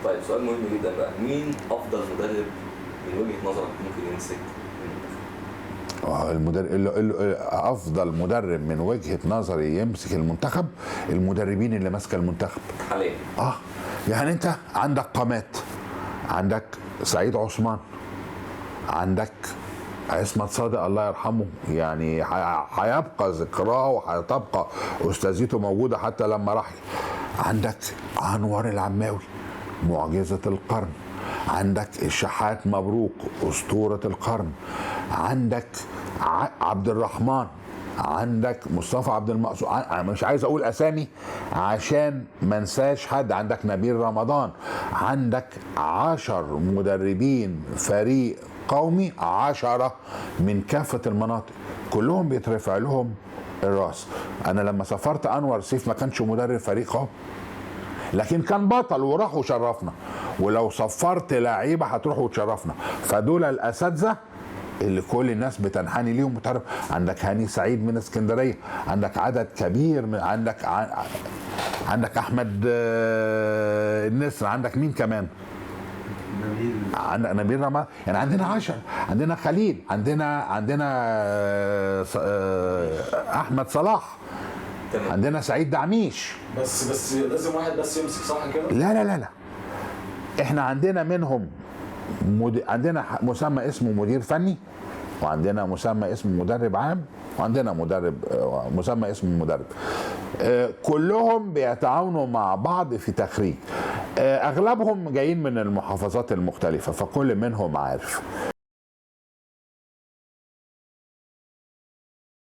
طيب سؤال مهم جدا بقى، مين افضل مدرب من وجهة نظرك ممكن يمسك المنتخب؟ افضل مدرب من وجهة نظري يمسك المنتخب المدربين اللي ماسكه المنتخب حاليا. يعني انت عندك قامات، عندك سعيد عثمان، عندك عصمت صادق الله يرحمه، يعني هيبقى ذكراه وهتبقى استاذيته موجوده حتى لما رحل. عندك انور العماوي معجزه القرن، عندك الشحات مبروك اسطوره القرن، عندك عبد الرحمن، عندك مصطفى عبد المقصود، مش عايز اقول اسامي عشان ما انساش حد، عندك نبيل رمضان، عندك 10 مدربين فريق قومي، 10 من كافة المناطق، كلهم بيترفع لهم الراس. انا لما سافرت انور سيف ما كانش مدرب فريق قومي، لكن كان بطل وراح وشرفنا، ولو صفرت لعيبه هتروح وتشرفنا. فدول الاساتذه اللي كل الناس بتنحني ليهم وتعرف. عندك هاني سعيد من اسكندريه، عندك عدد كبير من عندك احمد النسر، عندك مين كمان؟ عندك نبيل رمضان، يعني عندنا 10، عندنا خليل، عندنا احمد صلاح، عندنا سعيد دعميش. بس لازم واحد بس يمسك، صح كده؟ لا احنا عندنا منهم عندنا مسمى اسمه مدير فني، وعندنا مسمى اسمه مدرب عام، وعندنا مسمى اسمه مدرب. كلهم بيتعاونوا مع بعض في تخريج. اغلبهم جايين من المحافظات المختلفة، فكل منهم عارف.